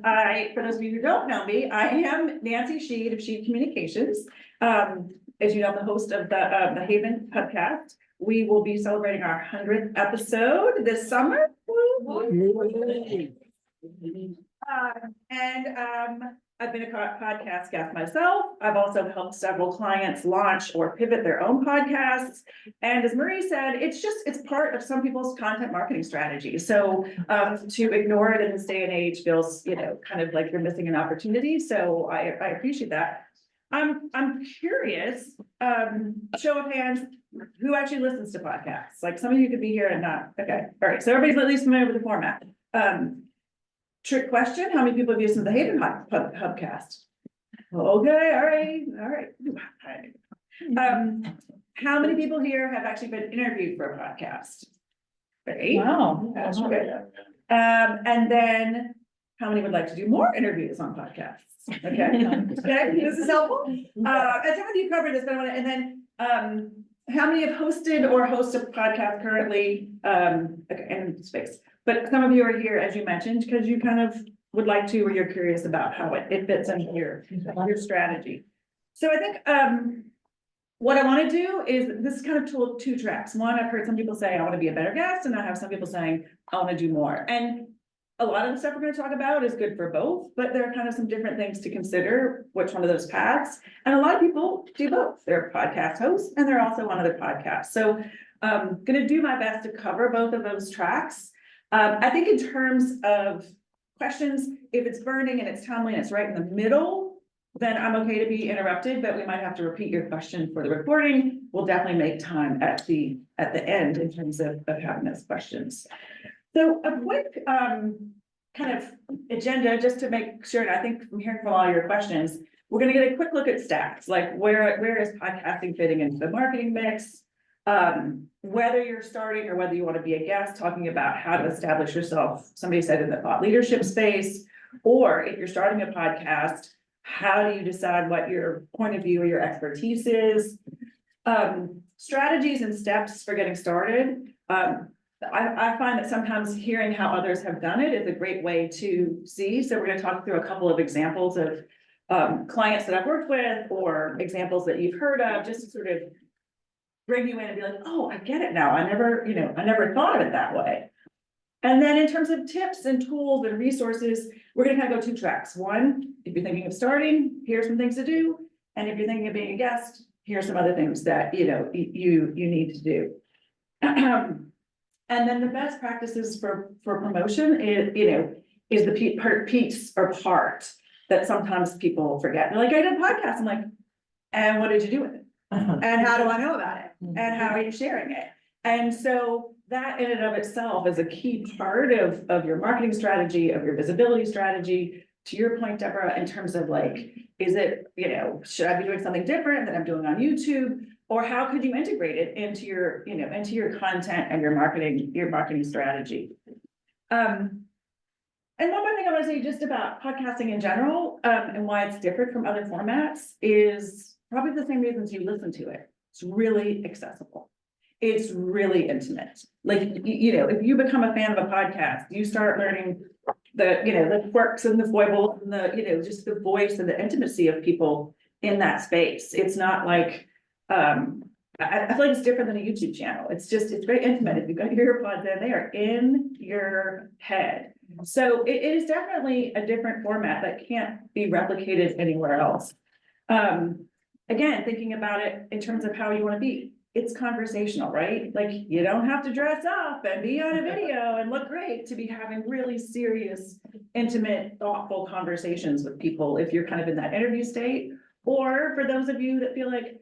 For those of you who don't know me, I am Nancy Sheed of Sheed Communications. As you know, I'm the host of the HAYVN podcast. We will be celebrating our 100th episode this summer. I've been a podcast guest myself. I've also helped several clients launch or pivot their own podcasts. And as Marie said, it's part of some people's content marketing strategy. So to ignore it in this day and age feels, kind of like you're missing an opportunity. So I appreciate that. I'm curious, show of hands, who actually listens to podcasts? Like some of you could be here and not. Okay, all right. So everybody's at least familiar with the format. Trick question, how many people have listened to the HAYVN Hubcast? Okay, all right. How many people here have actually been interviewed for a podcast? Great. Wow. That's great. And then how many would like to do more interviews on podcasts? Okay, this is helpful. And some of you covered this, but I want to, and then how many have hosted or host a podcast currently in space? But some of you are here, as you mentioned, because you kind of would like to, or you're curious about how it fits into your strategy. So I think what I want to do is, this is kind of two tracks. One, I've heard some people say, I want to be a better guest, and I have some people saying, I want to do more. And a lot of the stuff we're going to talk about is good for both, but there are kind of some different things to consider, which one of those paths. And a lot of people do both. They're podcast hosts, and they're also on other podcasts. So I'm going to do my best to cover both of those tracks. I think in terms of questions, if it's burning and it's timely and it's right in the middle, then I'm okay to be interrupted, but we might have to repeat your question for the recording. We'll definitely make time at the end in terms of having those questions. So a quick kind of agenda, just to make sure, and I think from hearing from all your questions, we're going to get a quick look at stats, like where is podcasting fitting into the marketing mix? Whether you're starting or whether you want to be a guest, talking about how to establish yourself, somebody said in the thought leadership space, or if you're starting a podcast, how do you decide what your point of view or your expertise is? Strategies and steps for getting started. I find that sometimes hearing how others have done it is a great way to see. So we're going to talk through a couple of examples of clients that I've worked with, or examples that you've heard of, just to sort of bring you in and be like, oh, I get it now. I never thought of it that way. And then in terms of tips and tools and resources, we're going to kind of go two tracks. One, if you're thinking of starting, here's some things to do. And if you're thinking of being a guest, here's some other things that, you need to do. And then the best practices for promotion is the piece or part that sometimes people forget. They're like, I did a podcast. I'm like, and what did you do with it? And how do I know about it? And how are you sharing it? And so that in and of itself is a key part of your marketing strategy, of your visibility strategy. To your point, Deborah, in terms of like, is it, should I be doing something different than I'm doing on YouTube? Or how could you integrate it into your content and your marketing strategy? And one more thing I want to say just about podcasting in general, and why it's different from other formats is probably the same reasons you listen to it. It's really accessible. It's really intimate. Like, if you become a fan of a podcast, you start learning the quirks and the foibles and just the voice and the intimacy of people in that space. It's not like, I feel like it's different than a YouTube channel. It's very intimate. If you've got your earpods in, they are in your head. So it is definitely a different format that can't be replicated anywhere else. Again, thinking about it in terms of how you want to be, it's conversational, right? Like, you don't have to dress up and be on a video and look great to be having really serious, intimate, thoughtful conversations with people if you're kind of in that interview state. Or for those of you that feel like,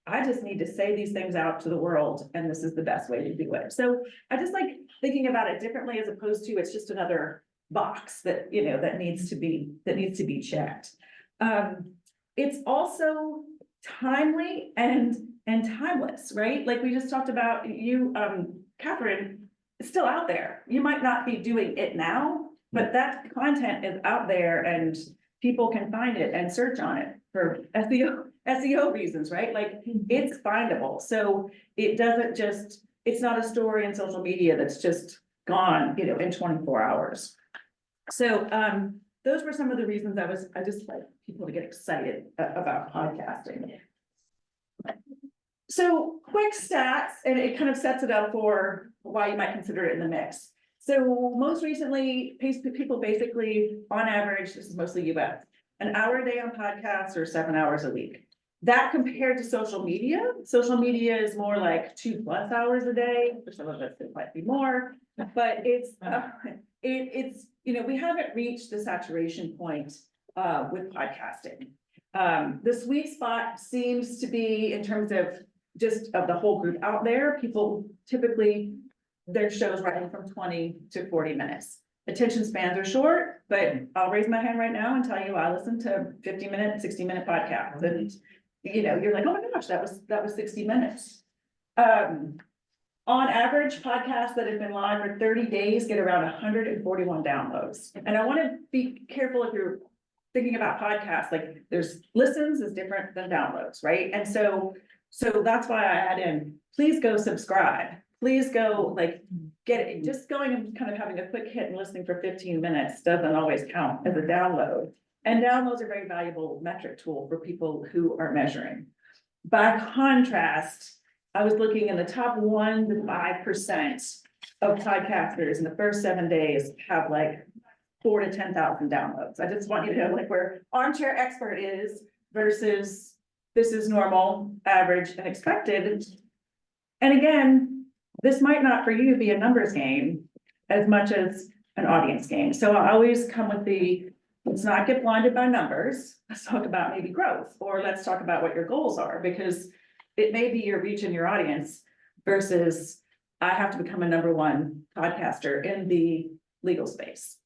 I just need to say these things out to the world, and this is the best way to do it. So I just like thinking about it differently, as opposed to it's just another box that that needs to be checked. It's also timely and timeless, right? Like we just talked about, you, Catherine, it's still out there. You might not be doing it now, but that content is out there, and people can find it and search on it for SEO reasons, right? Like it's findable. So it doesn't just, it's not a story in social media that's just gone, in 24 hours. So those were some of the reasons I just like people to get excited about podcasting. So quick stats, and it kind of sets it up for why you might consider it in the mix. So most recently, people basically, on average, this is mostly US, an hour a day on podcasts or 7 hours a week. That compared to social media is more like 2+ hours a day. For some of us, it might be more, but it's, we haven't reached the saturation point with podcasting. The sweet spot seems to be in terms of just of the whole group out there. People typically, their shows running from 20 to 40 minutes. Attention spans are short, but I'll raise my hand right now and tell you I listen to 50-minute, 60-minute podcasts, and you're like, oh my gosh, that was 60 minutes. On average, podcasts that have been live for 30 days get around 141 downloads. And I want to be careful if you're thinking about podcasts, like there's listens is different than downloads, right? And so that's why I add in, please go subscribe. Please go get it. Just going and kind of having a quick hit and listening for 15 minutes doesn't always count as a download. And downloads are a very valuable metric tool for people who are measuring. By contrast, I was looking in the top 1 to 5% of podcasters in the first 7 days have 4,000 to 10,000 downloads. I just want you to know where armchair expert is versus this is normal, average, and expected. And again, this might not for you be a numbers game as much as an audience game. So I always come with let's not get blinded by numbers. Let's talk about maybe growth, or let's talk about what your goals are, because it may be your reach and your audience versus I have to become a #1 podcaster in the legal space.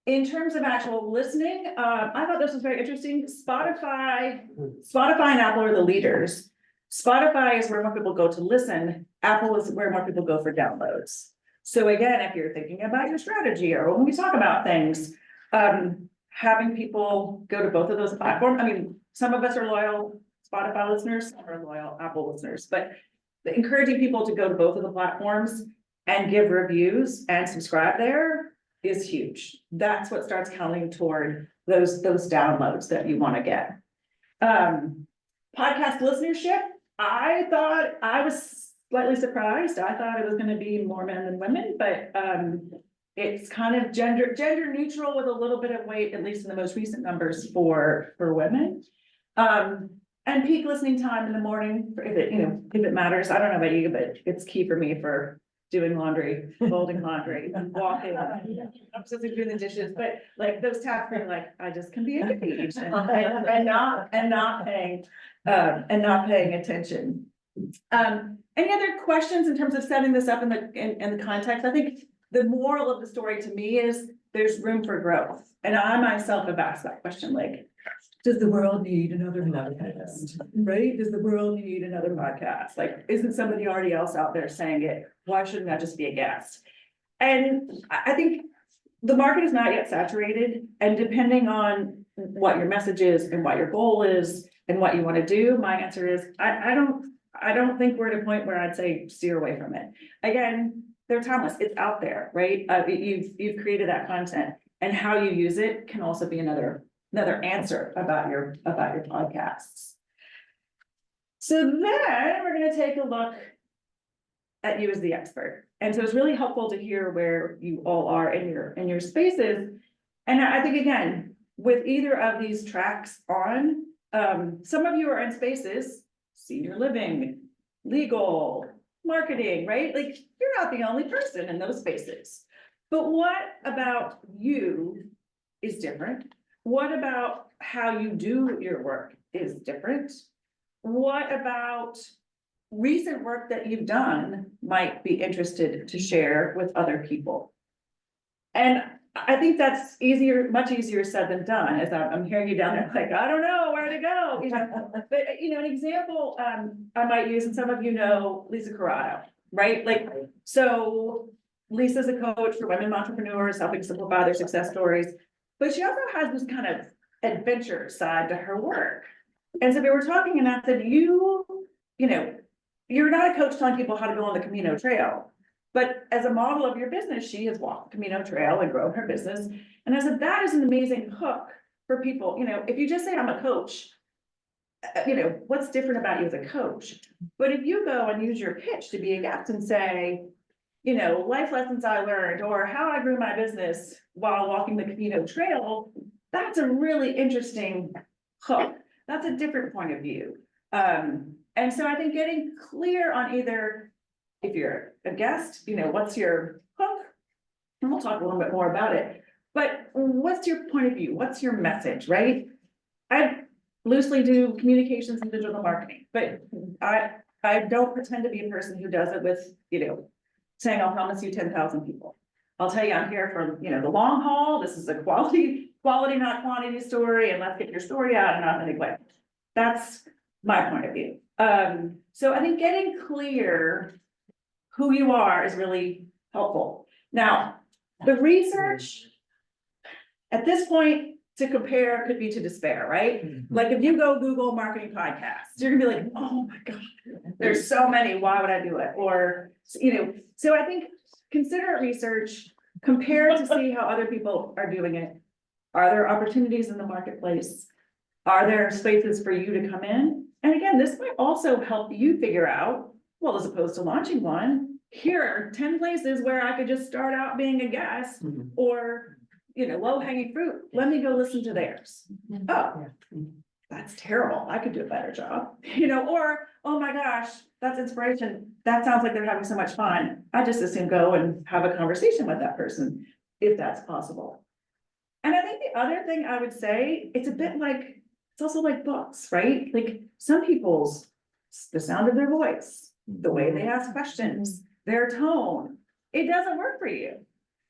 In terms of actual listening, I thought this was very interesting. Spotify and Apple are the leaders. Spotify is where more people go to listen. Apple is where more people go for downloads. So again, if you're thinking about your strategy or when we talk about things, having people go to both of those platforms. I mean, some of us are loyal Spotify listeners, some are loyal Apple listeners, but encouraging people to go to both of the platforms and give reviews and subscribe there is huge. That's what starts counting toward those downloads that you want to get. Podcast listenership, I thought I was slightly surprised. I thought it was going to be more men than women, but it's kind of gender neutral with a little bit of weight, at least in the most recent numbers for women. And peak listening time in the morning, if it matters. I don't know about you, but it's key for me for doing laundry, folding laundry, walking. I'm supposed to be doing the dishes, but those tasks are I just can be engaged and not paying attention. Any other questions in terms of setting this up in the context? I think the moral of the story to me is there's room for growth. And I myself have asked that question, does the world need another podcast? Right? Does the world need another podcast? Isn't somebody already else out there saying it? Why shouldn't I just be a guest? And I think the market is not yet saturated. And depending on what your message is and what your goal is and what you want to do, my answer is I don't think we're at a point where I'd say steer away from it. Again, they're timeless. It's out there, right? You've created that content, and how you use it can also be another answer about your podcasts. So then we're going to take a look at you as the expert. And so it's really helpful to hear where you all are in your spaces. And I think, again, with either of these tracks on, some of you are in spaces, senior living, legal, marketing, right? You're not the only person in those spaces. But what about you is different? What about how you do your work is different? What about recent work that you've done might be interested to share with other people? And I think that's much easier said than done, as I'm hearing you down there I don't know where to go. But an example I might use, and some of you know Lisa Corrado, right? So Lisa's a coach for women entrepreneurs, helping simplify their success stories. But she also has this kind of adventure side to her work. And so we were talking, and I said, you're not a coach telling people how to go on the Camino Trail, But as a model of your business, she has walked the Camino Trail and grown her business. And I said, that is an amazing hook for people. You know, if you just say I'm a coach, you know, what's different about you as a coach? But if you go and use your pitch to be a guest and say, you know, life lessons I learned, or how I grew my business while walking the Camino Trail, that's a really interesting hook. That's a different point of view. And so I think getting clear on either, if you're a guest, you know, what's your hook? And we'll talk a little bit more about it, but what's your point of view? What's your message, right? I loosely do communications and digital marketing, but I don't pretend to be a person who does it with, you know, saying, I'll promise you 10,000 people. I'll tell you, I'm here for, you know, the long haul. This is a quality, not quantity story, and let's get your story out in an authentic way. That's my point of view. So I think getting clear who you are is really helpful. Now, the research at this point to compare could be to despair, right? Like if you go Google marketing podcasts, you're gonna be like, oh my God, there's so many, why would I do it? Or, you know, so I think consider research, compare to see how other people are doing it. Are there opportunities in the marketplace? Are there spaces for you to come in? And again, this might also help you figure out, well, as opposed to launching one, here are 10 places where I could just start out being a guest, or, you know, low hanging fruit. Let me go listen to theirs. Oh, that's terrible. I could do a better job, you know, or, oh my gosh, that's inspiration. That sounds like they're having so much fun. I just assume go and have a conversation with that person, if that's possible. And I think the other thing I would say, it's a bit like, it's also like books, right? Like some people's, the sound of their voice, the way they ask questions, their tone, it doesn't work for you.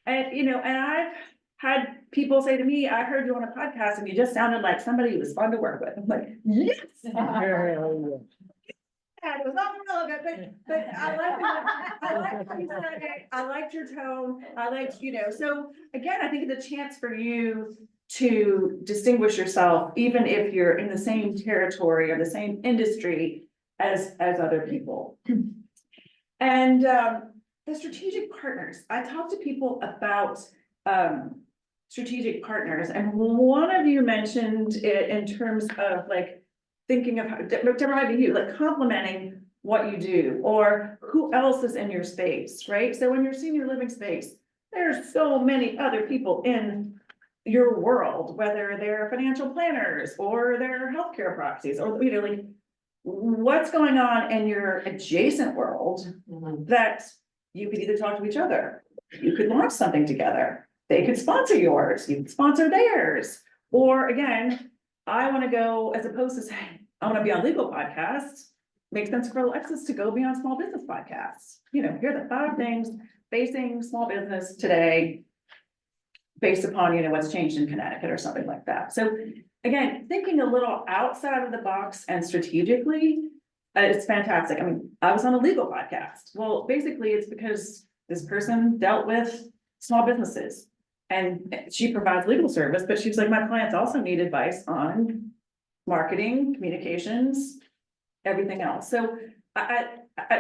And, you know, and I've had people say to me, I heard you on a podcast and you just sounded like somebody who was fun to work with. I'm like, yes. And it was all relevant, but I like how you said it. I liked your tone. I liked, you know, so again, I think it's a chance for you to distinguish yourself, even if you're in the same territory or the same industry as other people. And the strategic partners, I talk to people about strategic partners, and one of you mentioned it in terms of like thinking of how, deriving you, like complementing what you do, or who else is in your space, right? So in your senior living space, there's so many other people in your world, whether they're financial planners or they're healthcare proxies, or, you know, like what's going on in your adjacent world that you could either talk to each other, you could launch something together, they could sponsor yours, you could sponsor theirs, or again, I want to go, as opposed to saying, I want to be on legal podcasts, makes sense for Alexis to go be on small business podcasts. You know, here are the 5 things facing small business today, based upon, you know, what's changed in Connecticut or something like that. So again, thinking a little outside of the box and strategically, it's fantastic. I mean, I was on a legal podcast. Well, basically it's because this person dealt with small businesses and she provides legal service, but she's like, my clients also need advice on marketing, communications, everything else. So I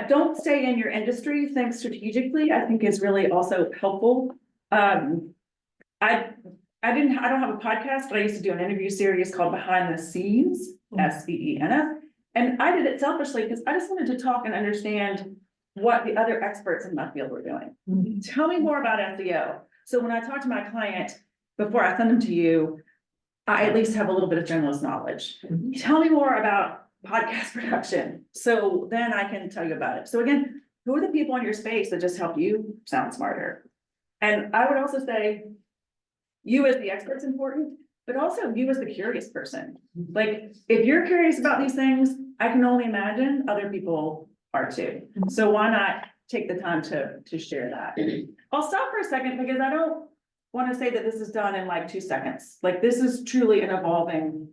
don't stay in your industry, think strategically, I think is really also helpful. I don't have a podcast, but I used to do an interview series called Behind the Scenes, SEENS. And I did it selfishly because I just wanted to talk and understand what the other experts in my field were doing. Tell me more about SEO. So when I talk to my client, before I send them to you, I at least have a little bit of generalist knowledge. Tell me more about podcast production. So then I can tell you about it. So again, who are the people in your space that just help you sound smarter? And I would also say, you as the expert's important, but also you as the curious person. Like, if you're curious about these things, I can only imagine other people are too. So why not take the time to share that? I'll stop for a second because I don't want to say that this is done in like 2 seconds. Like, this is truly an evolving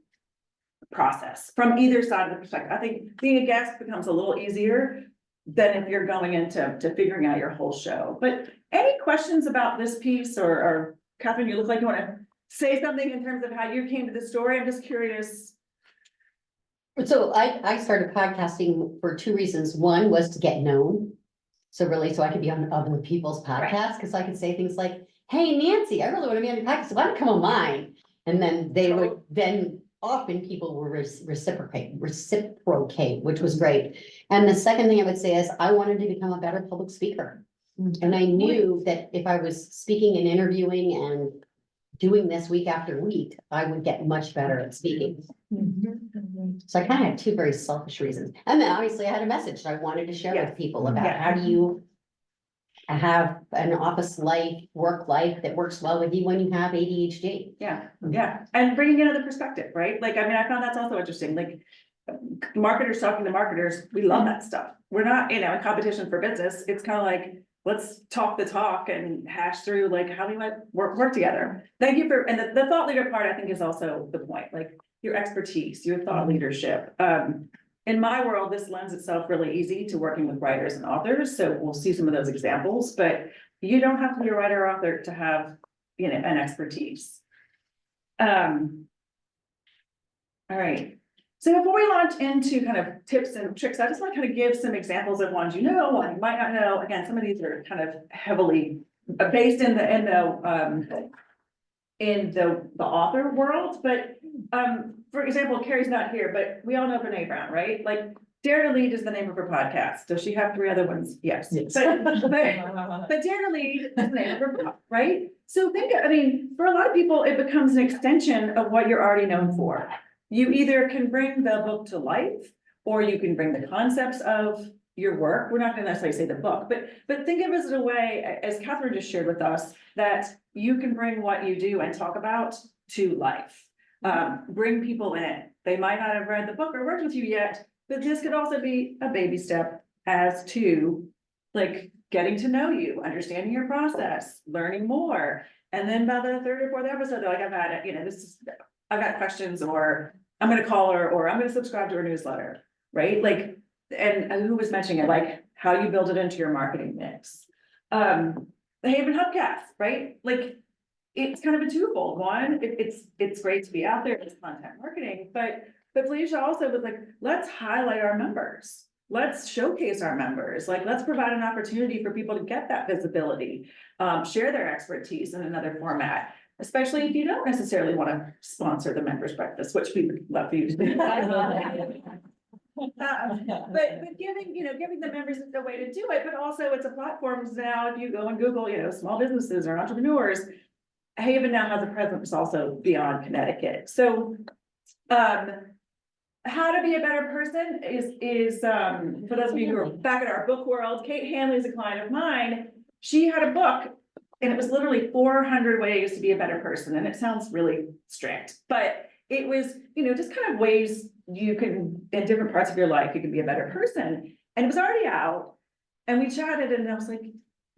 process from either side of the perspective. I think being a guest becomes a little easier than if you're going into figuring out your whole show. But any questions about this piece, or Catherine, you look like you want to say something in terms of how you came to the story. I'm just curious. So I started podcasting for 2 reasons. One was to get known. So really, so I could be on other people's podcasts, because I could say things like, hey, Nancy, I really want to be on your podcast, so why don't you come on mine? And then they would, then often people will reciprocate, which was great. And the second thing I would say is I wanted to become a better public speaker. And I knew that if I was speaking and interviewing and doing this week after week, I would get much better at speaking. So I kind of had two very selfish reasons. And then obviously I had a message that I wanted to share with people about how do you have an office life, work life that works well with you when you have ADHD. Yeah, and bringing in another perspective, right? Like, I mean, I found that's also interesting, like, marketers talking to marketers, we love that stuff. We're not, in competition for business, it's kind of like, let's talk the talk and hash through like how we might work together. Thank you for, and the thought leader part, I think, is also the point, like your expertise, your thought leadership. In my world, this lends itself really easy to working with writers and authors, so we'll see some of those examples, but you don't have to be a writer or author to have, an expertise. All right. So before we launch into kind of tips and tricks, I just want to kind of give some examples of ones and you might not know. Again, some of these are kind of heavily based in the author world, but for example, Carrie's not here, but we all know Brene Brown, right? Like Dare to Lead is the name of her podcast. Does she have 3 other ones? Yes. But Dare to Lead is the name of her book, right? So for a lot of people, it becomes an extension of what you're already known for. You either can bring the book to life, or you can bring the concepts of your work. We're not going to necessarily say the book, but think of it as a way, as Catherine just shared with us, that you can bring what you do and talk about to life. Bring people in. They might not have read the book or worked with you yet, but this could also be a baby step as to like getting to know you, understanding your process, learning more. And then by the 3rd or 4th episode, they're like, I've had it, I've got questions, or I'm gonna call her, or I'm gonna subscribe to her newsletter, right? Like, and who was mentioning it, like how you build it into your marketing mix. The HAYVN Hubcast, right? Like, it's kind of a twofold. One, it's great to be out there as content marketing, but Felicia also was like, let's highlight our members. Let's showcase our members. Like, let's provide an opportunity for people to get that visibility, share their expertise in another format. Especially if you don't necessarily want to sponsor the members breakfast, which we would love for you to do. But giving the members a way to do it, but also it's a platform now. If you go and Google, small businesses or entrepreneurs, HAYVN now has a presence also beyond Connecticut. So, how to be a better person is for those of you who are back in our book world. Kate Hanley is a client of mine. She had a book. And it was literally 400 ways to be a better person. And it sounds really strict, but it was, just kind of ways you can, in different parts of your life, you can be a better person. And it was already out. And we chatted and I was like,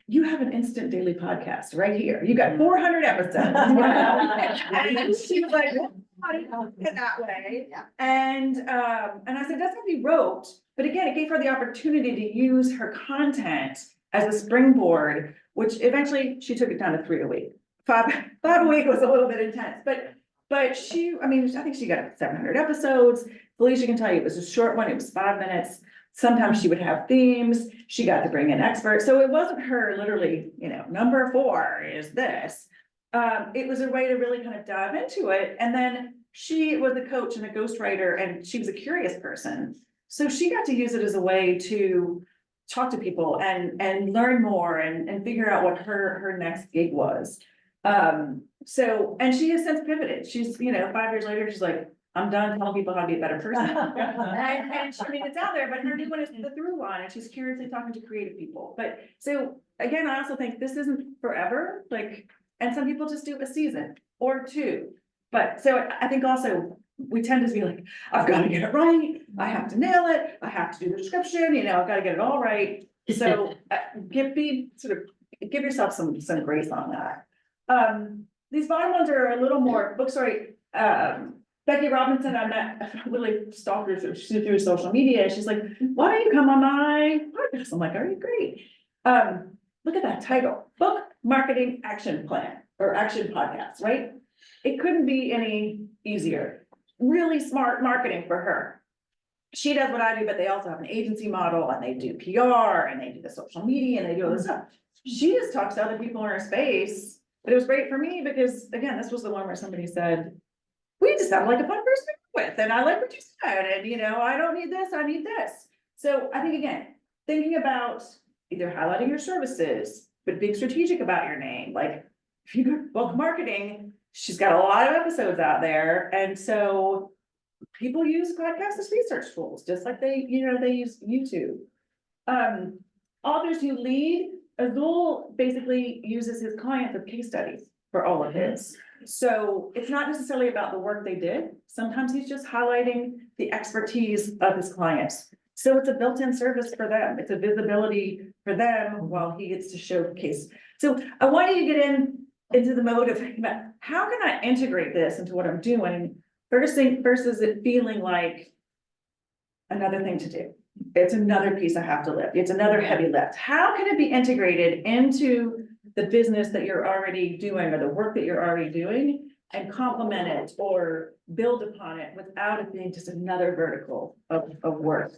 you have an instant daily podcast right here. You got 400 episodes. And she was like, in that way. And I said, that's what we wrote. But again, it gave her the opportunity to use her content as a springboard, which eventually she took it down to 3 a week. 5 a week was a little bit intense, but she, I think she got 700 episodes. Felicia can tell you it was a short one. It was 5 minutes. Sometimes she would have themes. She got to bring in experts. So it wasn't her literally, number 4 is this. It was a way to really kind of dive into it. And then she was a coach and a ghostwriter, and she was a curious person. So she got to use it as a way to talk to people and learn more and figure out what her next gig was. And she has since pivoted. She's, 5 years later, she's like, I'm done telling people how to be a better person. and it's out there, but her new one is the through line, and she's curiously talking to creative people. But so again, I also think this isn't forever, and some people just do a season or 2. But so I think also we tend to be like, I've got to get it right. I have to nail it. I have to do the description, I've got to get it all right. So give yourself some grace on that. These bottom ones are a little more book story. Becky Robinson, I met, really stalked her through social media. She's like, why don't you come on my podcast? I'm like, all right, great. Look at that title, Book Marketing Action Plan or Action Podcast, right? It couldn't be any easier. Really smart marketing for her. she does what I do, but they also have an agency model and they do PR and they do the social media and they do all this stuff. She just talks to other people in her space, but it was great for me because, again, this was the one where somebody said, we just sound like a fun person to work with, and I like what you said, and I don't need this, I need this. So I think, again, thinking about either highlighting your services, but being strategic about your name, like if you do bulk marketing, she's got a lot of episodes out there, and so people use podcasts as research tools, just like they use YouTube. Authors who lead, Azul basically uses his clients as case studies for all of his. So it's not necessarily about the work they did. Sometimes he's just highlighting the expertise of his clients. So it's a built-in service for them. It's a visibility for them while he gets to showcase. So I want you to get into the mode of thinking about how can I integrate this into what I'm doing versus it feeling like another thing to do. It's another piece I have to lift. It's another heavy lift. How can it be integrated into the business that you're already doing or the work that you're already doing and complement it or build upon it without it being just another vertical of work?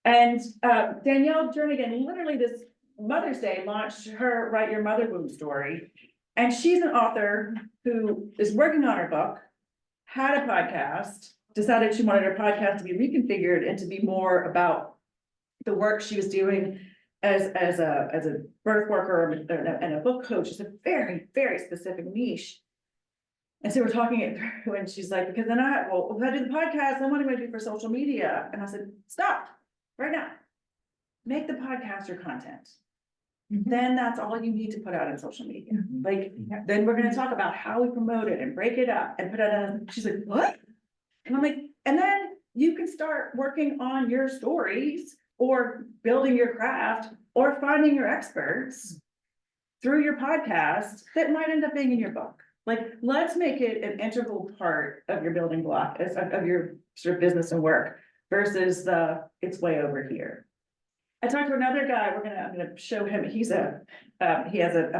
And Danielle Jernigan, literally this Mother's Day, launched her Write Your Mother Womb story. And she's an author who is working on her book, had a podcast, decided she wanted her podcast to be reconfigured and to be more about the work she was doing as a birth worker and a book coach. It's a very, very specific niche. And so we're talking it through, and she's like, because then if I do the podcast, then what am I gonna do for social media? And I said, stop right now. Make the podcast your content. Then that's all you need to put out on social media. Like, then we're gonna talk about how we promote it and break it up and put it on. She's like, what? And I'm like, and then you can start working on your stories or building your craft or finding your experts through your podcast that might end up being in your book. Like, let's make it an integral part of your building block of your sort of business and work versus it's way over here. I talked to another guy, I'm gonna show him, he has a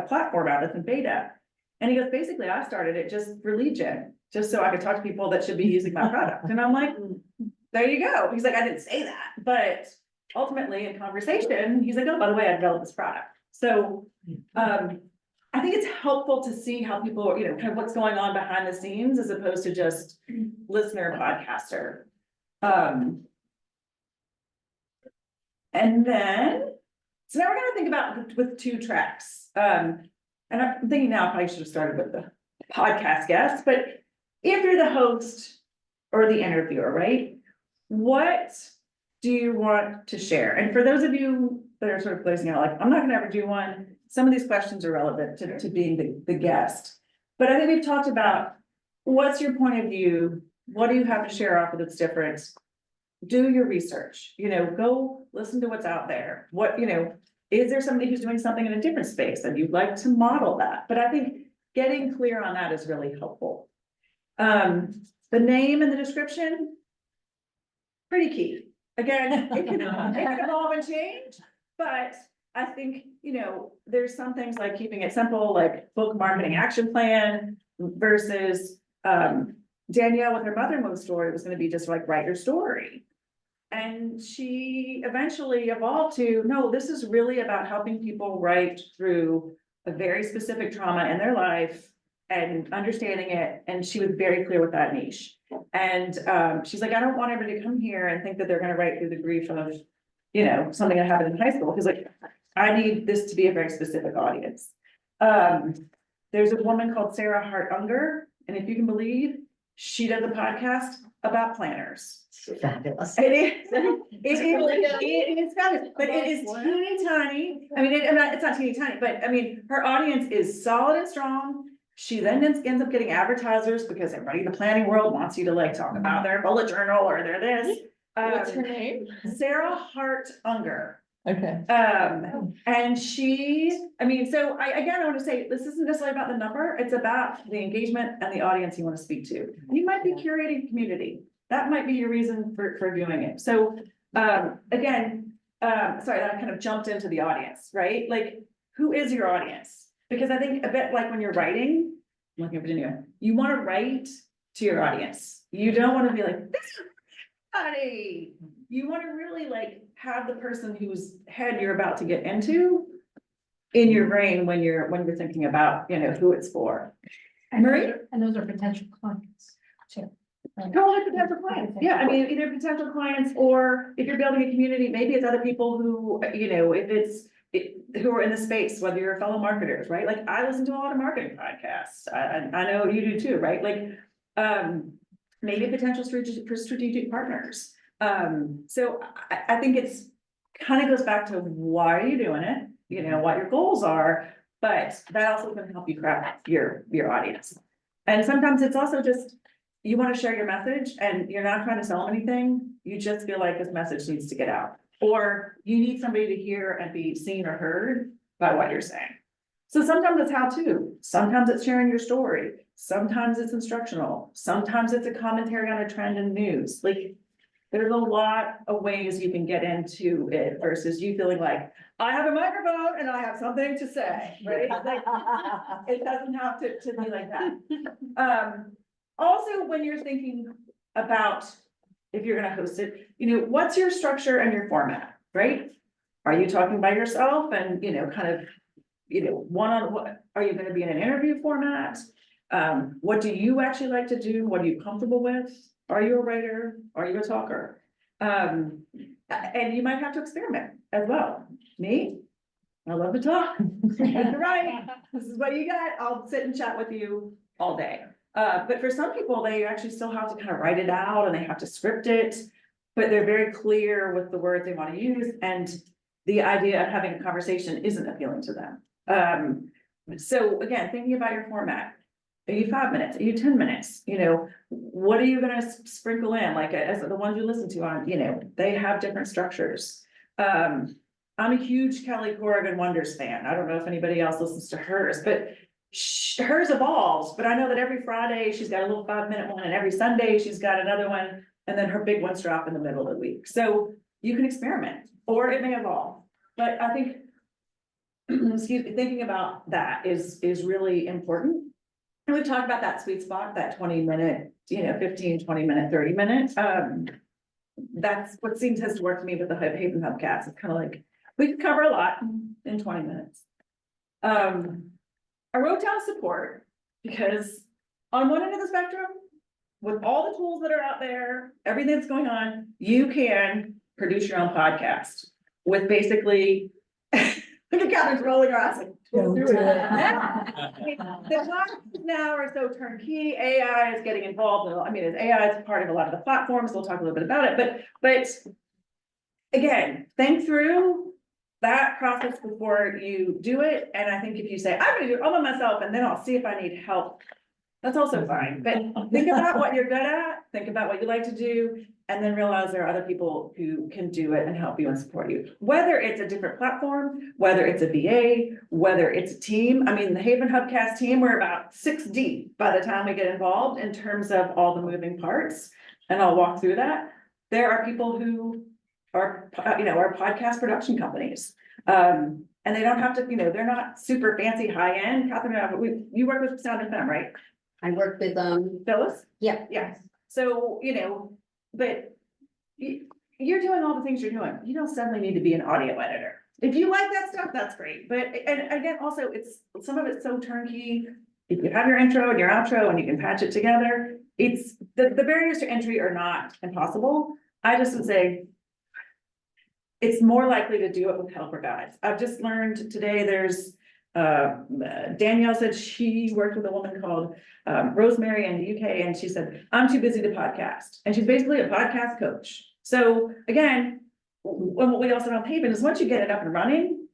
platform out that's in beta. And he goes, basically, I started it just for lead gen, just so I could talk to people that should be using my product. And I'm like, there you go. He's like, I didn't say that, but ultimately in conversation, he's like, oh, by the way, I developed this product. So I think it's helpful to see how people, kind of what's going on behind the scenes as opposed to just listener podcaster. And then, so now we're gonna think about with 2 tracks. And I'm thinking now I probably should have started with the podcast guest, but if you're the host or the interviewer, right? What do you want to share? And for those of you that are sort of closing out, like, I'm not gonna ever do one. Some of these questions are relevant to being the guest. But I think we've talked about what's your point of view? What do you have to share off of that's different? Do your research, go listen to what's out there. Is there somebody who's doing something in a different space and you'd like to model that? But I think getting clear on that is really helpful. The name and the description, pretty key. Again, it can evolve and change, but I think, there's some things like keeping it simple, like book marketing action plan versus Danielle with her mother-in-law story was going to be just like write your story. And she eventually evolved to, no, this is really about helping people write through a very specific trauma in their life and understanding it. And she was very clear with that niche. And she's like, I don't want everybody to come here and think that they're going to write through the grief of, something that happened in high school. Because like, I need this to be a very specific audience. There's a woman called Sarah Hart Unger. And if you can believe, she does a podcast about planners. Fabulous. It is fabulous, but it is teeny tiny. I mean, it's not teeny tiny, but I mean, her audience is solid and strong. She then ends up getting advertisers because everybody in the planning world wants you to like talk about their bullet journal or their this. What's her name? Sarah Hart Unger. Okay. And so I want to say, this isn't necessarily about the number, it's about the engagement and the audience you want to speak to. You might be curating community. That might be your reason for doing it. So, sorry, that kind of jumped into the audience, right? Like, who is your audience? Because I think a bit like when you're writing, I'm looking at Virginia, you want to write to your audience. You don't want to be like, everybody. You want to really like have the person whose head you're about to get into in your brain when you're thinking about, who it's for. Marie? And those are potential clients too. right? Totally potential clients. Yeah, I mean, either potential clients or if you're building a community, maybe it's other people who, if it's who are in the space, whether you're fellow marketers, right? Like I listen to a lot of marketing podcasts. I know you do too, right? Like, maybe potential for strategic partners. So I think it's kind of goes back to why are you doing it? What your goals are, but that also can help you craft your audience. And sometimes it's also just, you want to share your message and you're not trying to sell anything. You just feel like this message needs to get out. Or you need somebody to hear and be seen or heard by what you're saying. So sometimes it's how to, sometimes it's sharing your story. Sometimes it's instructional. Sometimes it's a commentary on a trend in news. Like there's a lot of ways you can get into it versus you feeling like, I have a microphone and I have something to say, right? Like, it doesn't have to be like that. Also, when you're thinking about if you're gonna host it, what's your structure and your format, right? Are you talking by yourself and, kind of, one-on-one, are you gonna be in an interview format? What do you actually like to do? What are you comfortable with? Are you a writer? Are you a talker? And you might have to experiment as well. Me, I love to talk. Right, this is what you got. I'll sit and chat with you all day. But for some people, they actually still have to kind of write it out and they have to script it, but they're very clear with the words they want to use. And the idea of having a conversation isn't appealing to them. So again, thinking about your format. Are you 5 minutes? Are you 10 minutes? What are you gonna sprinkle in? Like as the ones you listen to on, they have different structures. I'm a huge Kelly Corrigan Wonders fan. I don't know if anybody else listens to hers, but hers evolves. But I know that every Friday she's got a little 5-minute one, and every Sunday she's got another one, and then her big ones drop in the middle of the week. So you can experiment, or it may evolve. But I think, excuse me, thinking about that is really important. And we've talked about that sweet spot, that 20-minute, 15, 20-minute, 30-minute. That's what seems has worked for me with the HAYVN Hubcast. It's kind of like, we can cover a lot in 20 minutes. I wrote down support because on one end of the spectrum, with all the tools that are out there, everything that's going on, you can produce your own podcast with basically, look at Catherine's rolling her eyes like, Don't do do it. it. The podcasts now are so turnkey, AI is getting involved, as AI is part of a lot of the platforms, we'll talk a little bit about it, but again, think through that process before you do it, and I think if you say, I'm gonna do it all by myself, and then I'll see if I need help, that's also fine, but think about what you're good at, think about what you like to do, and then realize there are other people who can do it and help you and support you. Whether it's a different platform, whether it's a VA, whether it's a team. The HAYVN Hubcast team, we're about 6 deep by the time we get involved in terms of all the moving parts. And I'll walk through that. There are people who are, are podcast production companies. And they don't have to, they're not super fancy high end. Catherine, you work with Sound FM, right? I work with, Phyllis? yeah. Yeah. So, but you're doing all the things you're doing. You don't suddenly need to be an audio editor. If you like that stuff, that's great. But, and again, also some of it's so turnkey. If you have your intro and your outro and you can patch it together, it's the barriers to entry are not impossible. I just would say it's more likely to do it with help or guides. I've just learned today there's Danielle said she worked with a woman called Rosemary in the UK, and she said, I'm too busy to podcast. And she's basically a podcast coach. So again, what we also know HAYVN is once you get it up and running,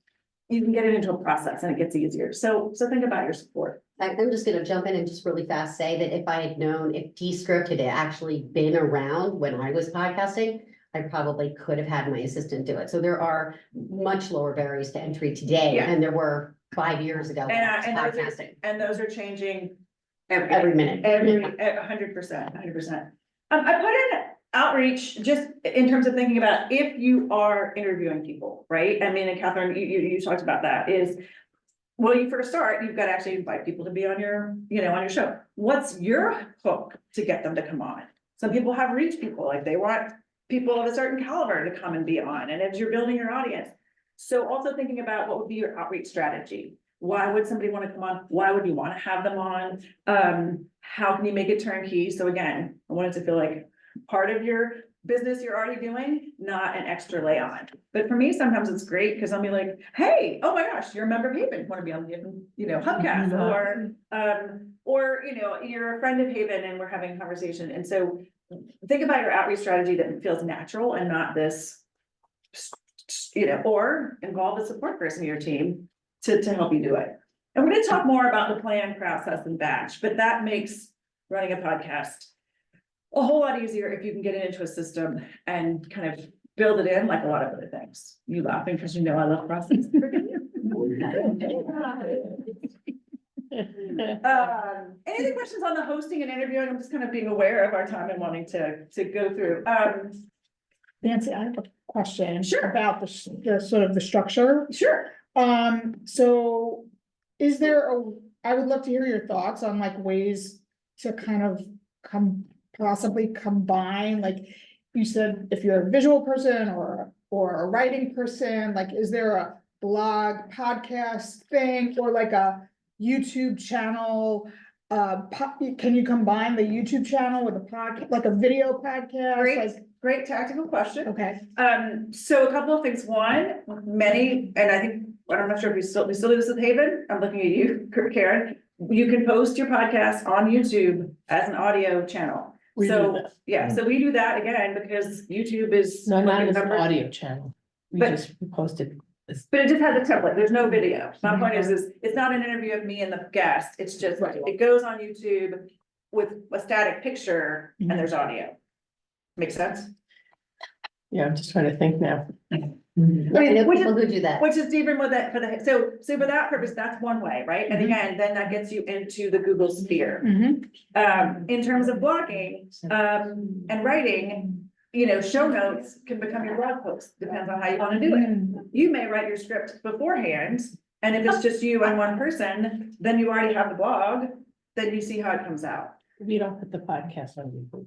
you can get it into a process and it gets easier. So think about your support. I'm just gonna jump in and just really fast say that if I had known if Descript had actually been around when I was podcasting, I probably could have had my assistant do it. So there are much lower barriers to entry today Yeah. than there were 5 years ago. when I was podcasting. And those are changing Every minute. 100%. I put in outreach just in terms of thinking about if you are interviewing people, right? And Catherine, you talked about that is, well, you first start, you've got to actually invite people to be on your, on your show. What's your hook to get them to come on? Some people have reach people, like they want people of a certain caliber to come and be on, and as you're building your audience. So also thinking about what would be your outreach strategy. Why would somebody want to come on? Why would you want to have them on? How can you make it turnkey? So again, I want it to feel like part of your business you're already doing, not an extra lay on. But for me, sometimes it's great because I'll be like, hey, oh my gosh, you're a member of HAYVN, want to be on the, Hubcast, or, you're a friend of HAYVN and we're having a conversation. And so think about your outreach strategy that feels natural and not this, or involve a support person in your team to help you do it. And we're gonna talk more about the plan, process, and batch, but that makes running a podcast a whole lot easier if you can get it into a system and kind of build it in like a lot of other things. You laughing because I love process. Any other questions on the hosting and interviewing? I'm just kind of being aware of our time and wanting to go through. Nancy, I have a question. Sure. About the sort of the structure. Sure. So is there I would love to hear your thoughts on like ways to kind of possibly combine, like you said, if you're a visual person or a writing person, like, is there a blog podcast thing or like a YouTube channel? Can you combine the YouTube channel with a podcast, like a video podcast? Great tactical question. Okay. So a couple of things. One, I'm not sure if we still do this with HAYVN. I'm looking at you, Karen. You can post your podcast on YouTube as an audio channel. So we do that again because YouTube is. No, not as an audio channel. We just posted this. But it just has a template. There's no video. My point is it's not an interview of me and the guest. It's just, it goes on YouTube with a static picture and there's audio. Make sense? Yeah, I'm just trying to think now. I know Which people who do that. Which is even with that so for that purpose, that's one way, right? And again, then that gets you into the Google sphere. In terms of blogging, and writing, show notes can become your blog post, depends on how you want to do it. You may write your script beforehand, and if it's just you and one person, then you already have the blog, then you see how it comes out. We don't put the podcast on YouTube.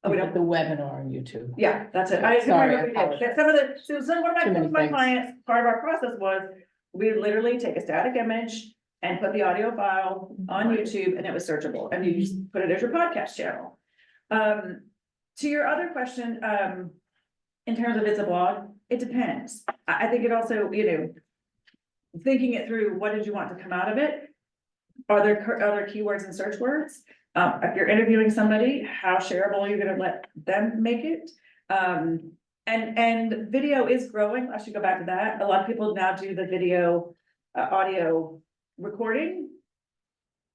Oh, we We don't? put the webinar on YouTube. Yeah, that's it. I Sorry, remember we I did. Some one Too many of my things. clients, part of our process was, we literally take a static image and put the audio file on YouTube and it was searchable, and you just put it as your podcast channel. To your other question, in terms of it's a blog, it depends. I think it also, thinking it through, what did you want to come out of it? Are there other keywords and search words? If you're interviewing somebody, how shareable are you gonna let them make it? And video is growing. I should go back to that. A lot of people now do the video, audio recording.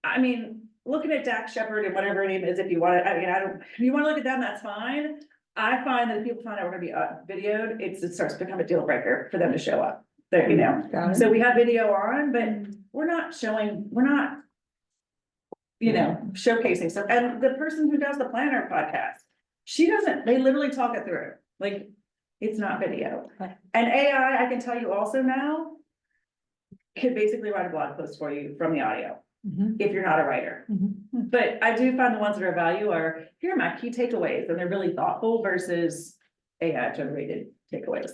I mean, looking at Dak Shepard and whatever her name is, if you want to, if you want to look at them, that's fine. I find that if people find out we're gonna be videoed, it starts to become a deal breaker for them to show up. There, Got it. So we have video on, but we're not showcasing stuff. And the person who does the planner podcast, they literally talk it through, like, it's not video. Right. And AI, I can tell you also now, can basically write a blog post for you from the audio, if you're not a writer. But I do find the ones that are value are, here are my key takeaways, and they're really thoughtful versus AI generated takeaways.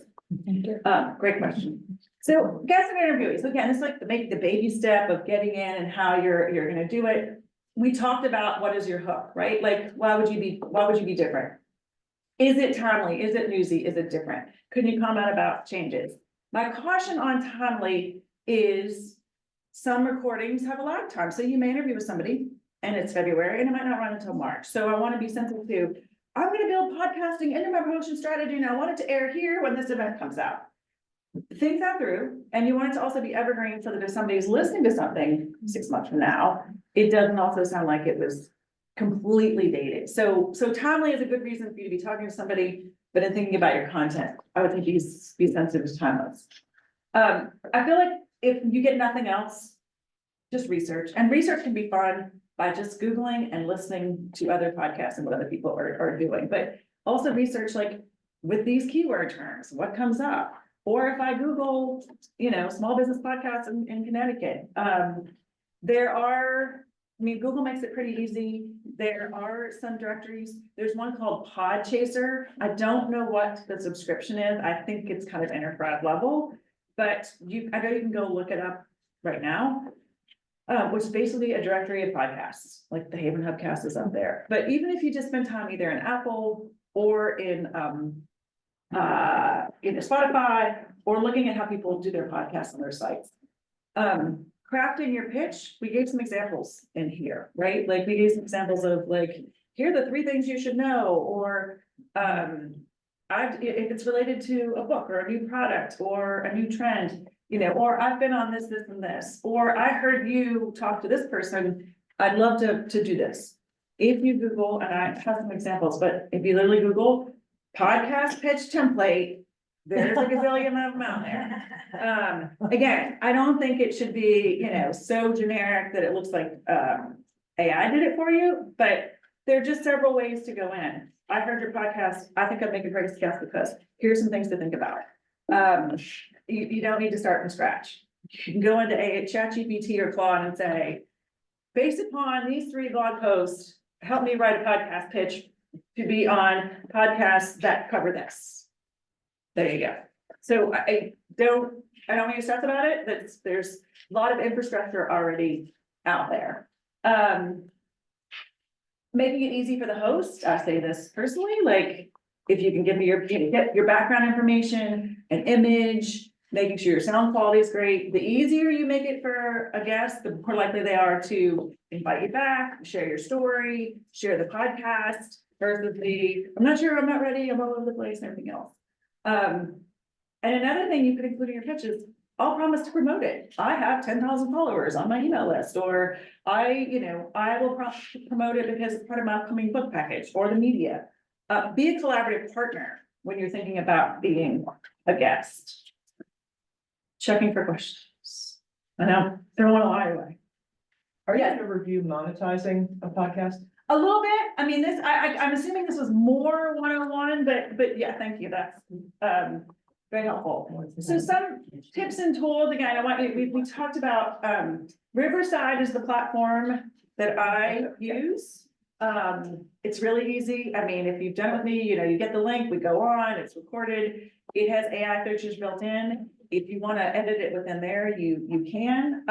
Great question. So guests and interviewees, so again, it's like the baby step of getting in and how you're gonna do it. We talked about what is your hook, right? Like, why would you be different? Is it timely? Is it newsy? Is it different? Could you comment about changes? My caution on timely is some recordings have a lag time. So you may interview with somebody and it's February and it might not run until March. So I want to be sensitive to, I'm going to build podcasting into my promotion strategy and I want it to air here when this event comes out. Think that through, and you want it to also be evergreen so that if somebody's listening to something 6 months from now, it doesn't also sound like it was completely dated. So timely is a good reason for you to be talking to somebody, but in thinking about your content, I would think be sensitive to timeless. I feel like if you get nothing else, just research, and research can be fun by just Googling and listening to other podcasts and what other people are doing, but also research, like, with these keyword terms, what comes up? Or if I Google, small business podcasts in Connecticut, there are I mean, Google makes it pretty easy. There are some directories. There's one called Podchaser. I don't know what the subscription is. I think it's kind of enterprise level. But I know you can go look it up right now. Which is basically a directory of podcasts, like the Haven Hubcast is up there. But even if you just spend time either in Apple or in Spotify, or looking at how people do their podcasts on their sites. Crafting your pitch, we gave some examples in here, right? Like we gave some examples of like, here are the 3 things you should know, or if it's related to a book or a new product or a new trend, or I've been on this, and this, or I heard you talk to this person, I'd love to do this. If you Google, and I have some examples, but if you literally Google podcast pitch template, there's a gazillion of them out there. Again, I don't think it should be, so generic that it looks like, AI did it for you, but there are just several ways to go in. I heard your podcast. I think I'd make a great guest because here's some things to think about. You don't need to start from scratch. You can go into a ChatGPT or Claude and say, based upon these 3 blog posts, help me write a podcast pitch to be on podcasts that cover this. There you go. So I don't want you to stress about it, but there's a lot of infrastructure already out there. Making it easy for the host, I say this personally, like if you can give me get your background information, an image, making sure your sound quality is great. The easier you make it for a guest, the more likely they are to invite you back, share your story, share the podcast versus I'm not sure, I'm not ready, I'm all over the place and everything else. And another thing you could include in your pitch is, I'll promise to promote it. I have 10,000 followers on my email list, or I will promote it because it's part of my upcoming book package or the media. Be a collaborative partner when you're thinking about being a guest. Checking for questions. I know, throwing a lot away. Are you gonna review monetizing a podcast? A little bit. I mean, I'm assuming this was more 101, but yeah, thank you. That's very helpful. So some tips and tools, again, we talked about, Riverside is the platform that I use. It's really easy. I mean, if you've done it with me, you get the link, we go on, it's recorded. It has AI features built in. If you want to edit it within there, you can.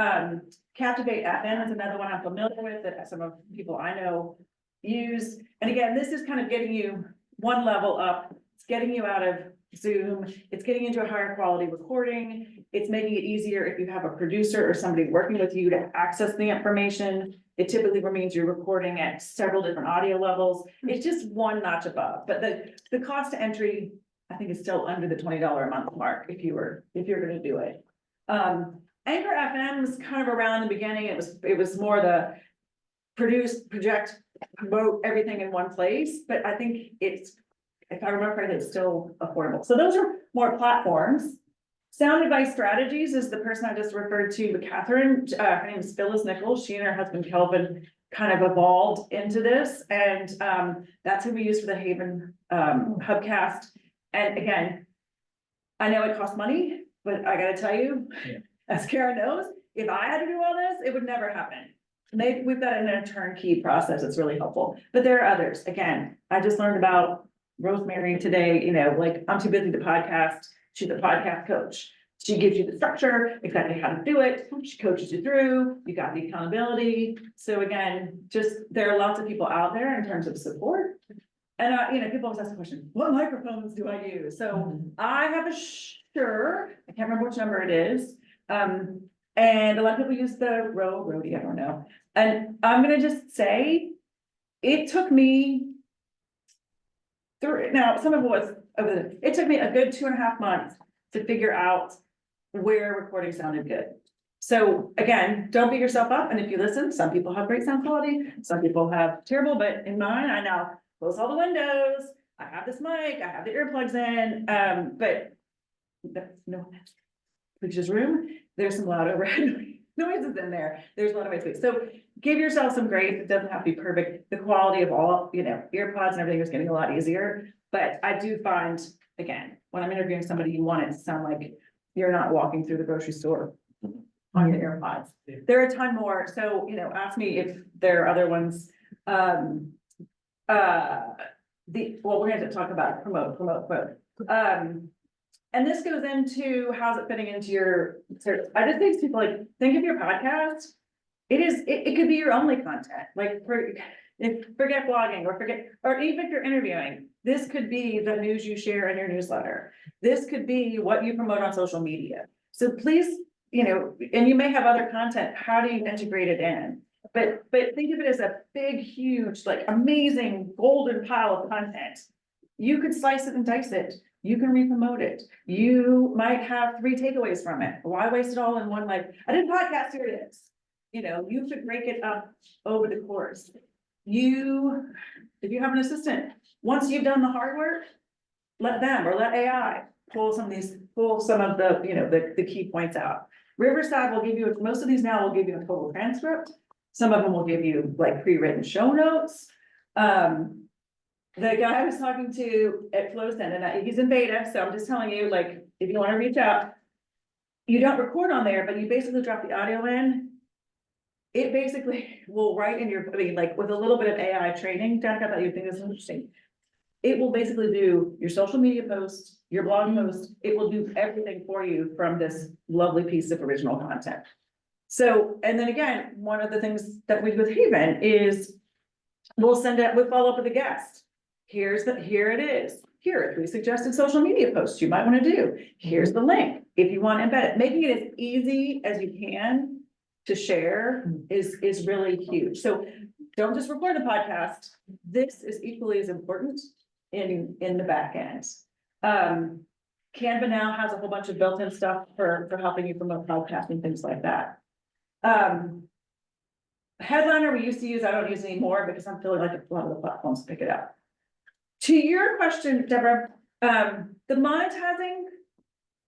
Captivate FM is another one I'm familiar with that some of people I know use. And again, this is kind of getting you one level up. It's getting you out of Zoom. It's getting into a higher quality recording. It's making it easier if you have a producer or somebody working with you to access the information. It typically means you're recording at several different audio levels. It's just one notch above, but the cost to entry, I think, is still under the $20 a month mark if you're gonna do it. Anchor FM was kind of around the beginning. It was more the produce, project, promote everything in one place, but I think it's, if I remember correctly, it's still affordable. So those are more platforms. Sound Advice Strategies is the person I just referred to, but Catherine, her name is Phyllis Nichols. She and her husband Kelvin kind of evolved into this, and that's who we use for the Haven Hubcast. And again, I know it costs money, but I gotta tell you, as Karen knows, if I had to do all this, it would never happen. We've got it in a turnkey process. It's really helpful, but there are others. Again, I just learned about Rosemary today, like I'm too busy to podcast. She's a podcast coach. She gives you the structure, exactly how to do it. She coaches you through, you got the accountability. So again, there are lots of people out there in terms of support. And people always ask the question, what microphones do I use? So I have a Shure, I can't remember which number it is. And a lot of people use the Rode, I don't know. And I'm gonna just say, it took me now some of it was it took me a good 2.5 months to figure out where recording sounded good. So again, don't beat yourself up. And if you listen, some people have great sound quality, some people have terrible, but in mine, I now close all the windows. I have this mic, I have the earplugs in, but no, which is room. There's some loud overhead noises in there. There's a lot of ways to do it. So give yourself some grace. It doesn't have to be perfect. The quality of all, earpods and everything is getting a lot easier. But I do find, again, when I'm interviewing somebody, you want it to sound like you're not walking through the grocery store on your AirPods. There are a ton more, so, ask me if there are other ones. Well, we're gonna talk about promote. And this goes into how's it fitting into your search. I just think to people like, think of your podcast. It could be your only content, like forget blogging or even if you're interviewing, this could be the news you share in your newsletter. This could be what you promote on social media. So please, and you may have other content, how do you integrate it in? But think of it as a big, huge, like amazing golden pile of content. You could slice it and dice it. You can re-promote it. You might have 3 takeaways from it. Why waste it all in one, like, I did a podcast, here it is. You should break it up over the course. If you have an assistant, once you've done the hard work, let them or let AI pull some of the key points out. Riverside will give you, most of these now will give you a total transcript. Some of them will give you like pre-written show notes. The guy I was talking to at Flowsend, and he's in beta, so I'm just telling you, like, if you want to reach out, you don't record on there, but you basically drop the audio in. It basically will write in your, like with a little bit of AI training, Danica, that you think is interesting. It will basically do your social media posts, your blog posts. It will do everything for you from this lovely piece of original content. So, and then again, one of the things that we do with HAYVN is we'll follow up with a guest. Here it is. Here are 3 suggested social media posts you might want to do. Here's the link. If you want to embed it, making it as easy as you can to share is really huge. So don't just record the podcast. This is equally as important in the back end. Canva now has a whole bunch of built-in stuff for helping you promote podcasting, things like that. Headliner we used to use, I don't use anymore because I'm feeling like a lot of the platforms pick it up. To your question, Deborah, the monetizing,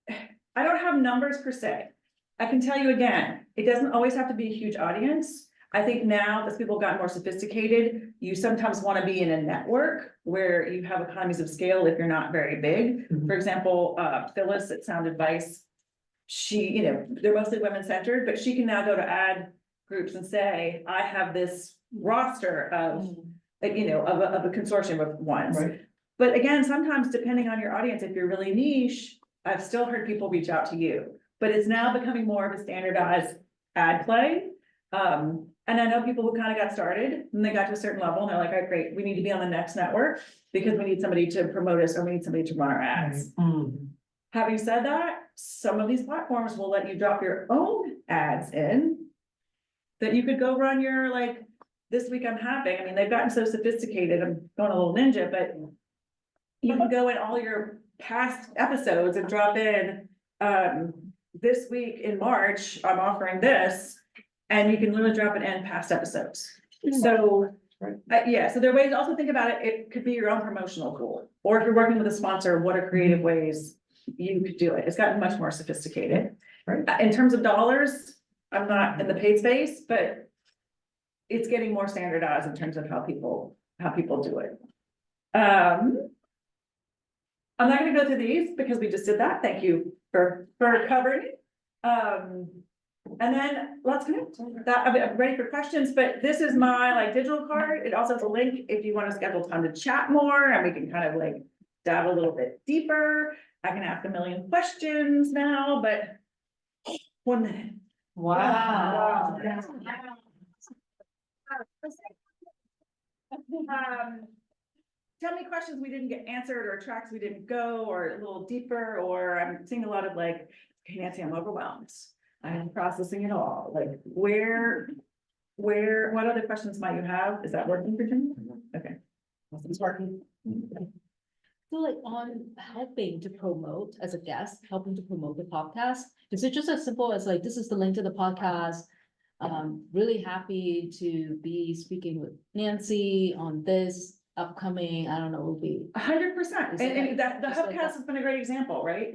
I don't have numbers per se. I can tell you again, it doesn't always have to be a huge audience. I think now as people got more sophisticated, you sometimes want to be in a network where you have economies of scale if you're not very big. For example, Phyllis at Sound Advice, she, they're mostly women-centered, but she can now go to ad groups and say, I have this roster of a consortium of ones. Right. But again, sometimes depending on your audience, if you're really niche, I've still heard people reach out to you, but it's now becoming more of a standardized ad play. And I know people who kind of got started and they got to a certain level and they're like, all right, great, we need to be on the next network because we need somebody to promote us or we need somebody to run our ads. Having said that, some of these platforms will let you drop your own ads in that you could go run your, like, this week I'm having, they've gotten so sophisticated, I'm going a little ninja, but you can go in all your past episodes and drop in, this week in March, I'm offering this, and you can literally drop it in past episodes. So, yeah, so there are ways to also think about it. It could be your own promotional tool, or if you're working with a sponsor, what are creative ways you could do it? It's gotten much more sophisticated. Right. In terms of dollars, I'm not in the paid space, but it's getting more standardized in terms of how people do it. I'm not gonna go through these because we just did that. Thank you for covering it. And then let's connect. I'm ready for questions, but this is my digital card. It also has a link if you want to schedule time to chat more and we can kind of dive a little bit deeper. I can ask a million questions now, but 1 minute. Wow. Tell me questions we didn't get answered or tracks we didn't go or a little deeper, or I'm seeing a lot of hey, Nancy, I'm overwhelmed. I'm processing it all. What other questions might you have? Is that working for Jim? Okay. It's working. So on helping to promote as a guest, helping to promote the podcast, is it just as simple as this is the link to the podcast? Really happy to be speaking with Nancy on this upcoming, I don't know, will be. 100%. And that the just like Hubcast that? has been a great example, right?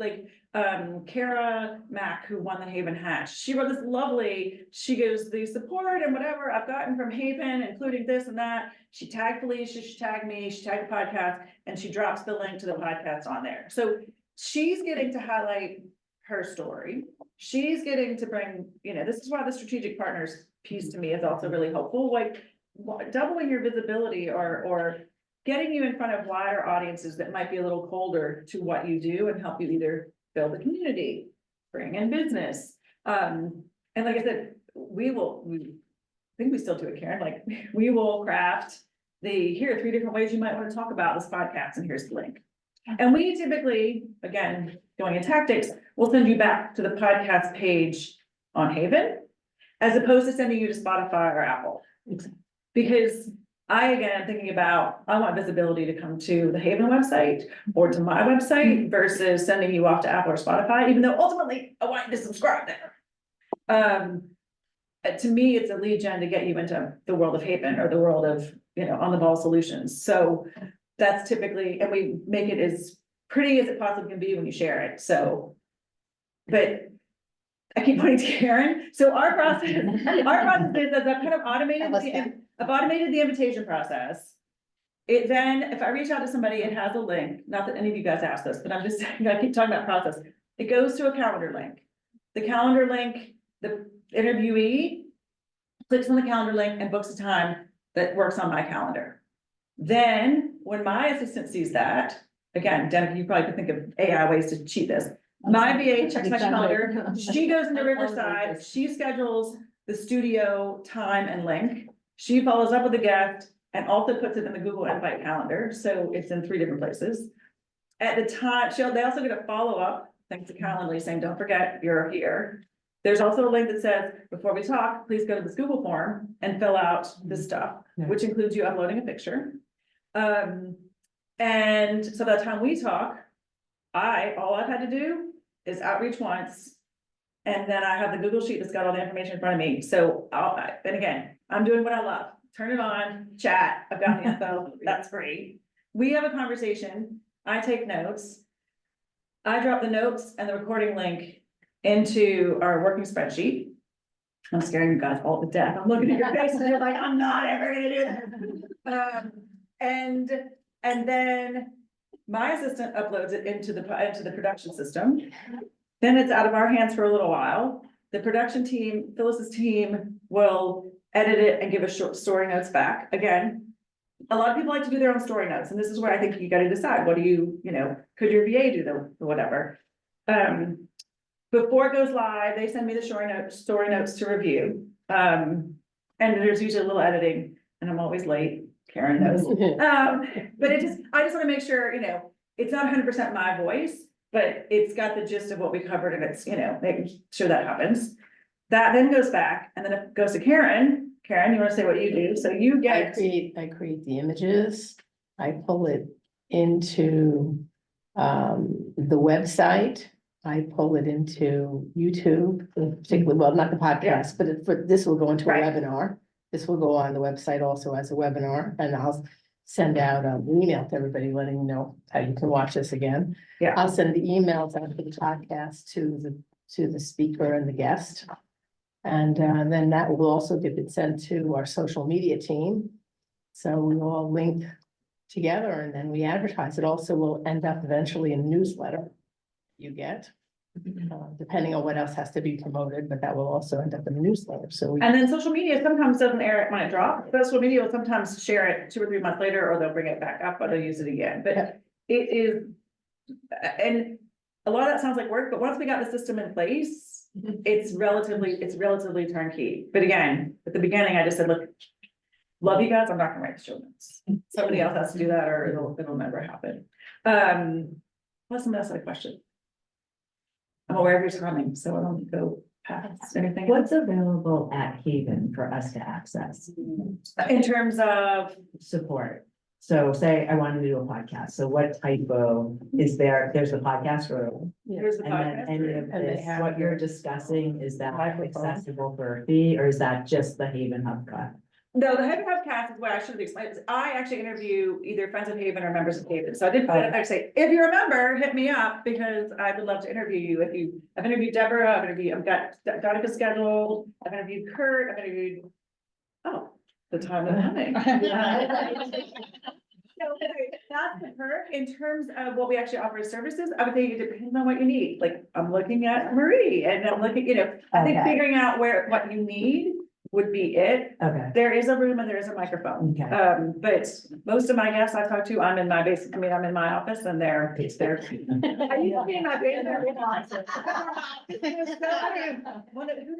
Kara Mack, who won the HAYVN hash, she wrote this lovely, she goes, the support and whatever I've gotten from HAYVN, including this and that. She tagged Felicia, she tagged me, she tagged the podcast, and she drops the link to the podcast on there. So she's getting to highlight her story. She's getting to bring, this is why the strategic partners piece to me is also really helpful, like doubling your visibility or getting you in front of wider audiences that might be a little colder to what you do and help you either build a community, bring in business. And like I said, we think we still do it, Karen, like we will craft here are 3 different ways you might want to talk about this podcast, and here's the link. And we typically, again, going in tactics, we'll send you back to the podcast page on HAYVN, as opposed to sending you to Spotify or Apple. Because again, am thinking about, I want visibility to come to the HAYVN website or to my website versus sending you off to Apple or Spotify, even though ultimately I want you to subscribe there. To me, it's a lead gen to get you into the world of HAYVN or the world of, on the ball solutions. So that's typically, and we make it as pretty as it possibly can be when you share it. So, but I keep pointing to Karen. So our process is that I've kind of I've automated the invitation process. It then, if I reach out to somebody, it has a link, not that any of you guys asked this, but I'm just saying, I keep talking about process. It goes to a calendar link. The calendar link, the interviewee clicks on the calendar link and books a time that works on my calendar. Then when my assistant sees that, again, Denica, you probably could think of AI ways to cheat this. My VA checks my calendar, she goes into Riverside, she schedules the studio time and link. She follows up with the guest and also puts it in the Google Invite calendar, so it's in 3 different places. At the time, they also get a follow-up, thanks to Calendly, saying, don't forget, you're here. There's also a link that says, before we talk, please go to this Google form and fill out this stuff, which includes you uploading a picture. And so by the time we talk, all I've had to do is outreach once. And then I have the Google sheet that's got all the information in front of me. So and again, I'm doing what I love. Turn it on, chat, I've got the info, that's free. We have a conversation, I take notes. I drop the notes and the recording link into our working spreadsheet. I'm scaring you guys all to death. I'm looking at your faces, you're like, I'm not ever gonna do that. And then my assistant uploads it into the production system. Then it's out of our hands for a little while. The production team, Phyllis's team, will edit it and give us short story notes back. Again, a lot of people like to do their own story notes, and this is where I think you gotta decide, what do you, could your VA do the whatever? Before it goes live, they send me the story notes to review. And there's usually a little editing, and I'm always late, Karen knows. But I just wanna make sure, it's not 100% my voice, but it's got the gist of what we covered, and it's, making sure that happens. That then goes back, and then it goes to Karen. Karen, you wanna say what you do? So you I get. create the images, I pull it into the website, I pull it into YouTube, particularly, well, not the podcast, but this will go into a Right. webinar. This will go on the website also as a webinar, and I'll send out an email to everybody letting you know how you can watch this again. Yeah. I'll send the emails out for the podcast to the speaker and the guest. And then that will also get it sent to our social media team. So we will all link together, and then we advertise. It also will end up eventually in a newsletter you get, depending on what else has to be promoted, but that will also end up in the newsletter. So And then social media sometimes doesn't air it when it drops. Social media will sometimes share it 2 or 3 months later, or they'll bring it back up, or they'll use it again. But it is, and a lot of that sounds like work, but once we got the system in place, it's relatively turnkey. But again, at the beginning, I just said, look, love you guys, I'm not gonna write the show notes. Somebody else has to do that, or it'll never happen. What's the next question? I'm aware of your timing, so I don't go past anything. What's available at HAYVN for us to access In terms of, support? So say I wanted to do a podcast, so what type of, there's the podcast room? here's the And then podcast. any of And they this, have what you're the discussing, is that microphone. accessible for a fee, or is that just the HAYVN Hub cut? No, the HAYVN Hubcast is what I should have explained. I actually interview either friends of HAYVN or members of HAYVN. So I did put it there, say, if you're a member, hit me up, because I would love to interview you. I've interviewed Deborah, I've got Donica scheduled, I've interviewed Kurt, the time of coming. That's the perk. In terms of what we actually offer as services, I would think it depends on what you need. Like, I'm looking at Marie and I'm looking, I think Okay. figuring out what you need would be it. Okay, There is a room and there is a microphone. Okay. But most of my guests I talk to, I'm in my basement, I'm in my office and they're. I used to be in my basement. Who did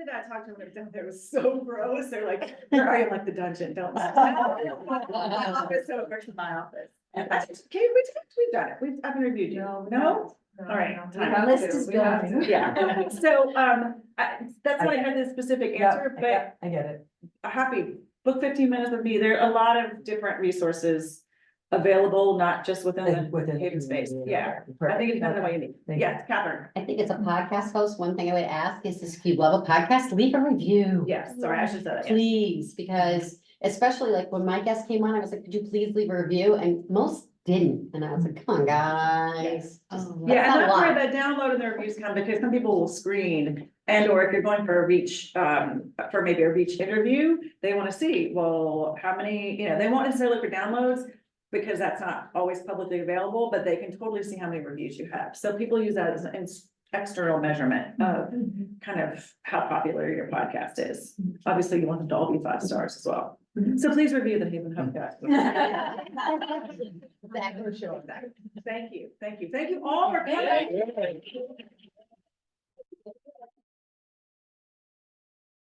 I talk to when I was down there? It was so gross. They're like, where are you? I'm like the dungeon, don't. My office over to my office. Okay, we've done it. I haven't reviewed you. No? All right. Our list is going. Yeah, so, that's why I had this specific answer, but I get it. happy, book 15 minutes with me. There are a lot of different resources available, not just within the Haven space. Yeah, I think it depends on what you need. Thank you. Yes, Catherine. I think as a podcast host, one thing I would ask is if you love a podcast, leave a review. Yes, sorry, I should say that. Yes. Please, because especially like when my guest came on, I was like, could you please leave a review? And most didn't. And I was like, come on, guys. Oh, Yeah, and not a that's where lot. the download and the reviews come, because some people will screen, and or if you're going for a reach, for maybe a reach interview, they want to see, well, how many, they won't necessarily look for downloads, because that's not always publicly available, but they can totally see how many reviews you have. So people use that as an external measurement of kind of how popular your podcast is. Obviously, you want them to all be 5 stars as well. So please review the Haven Podcast. That for sure. Thank you all for coming.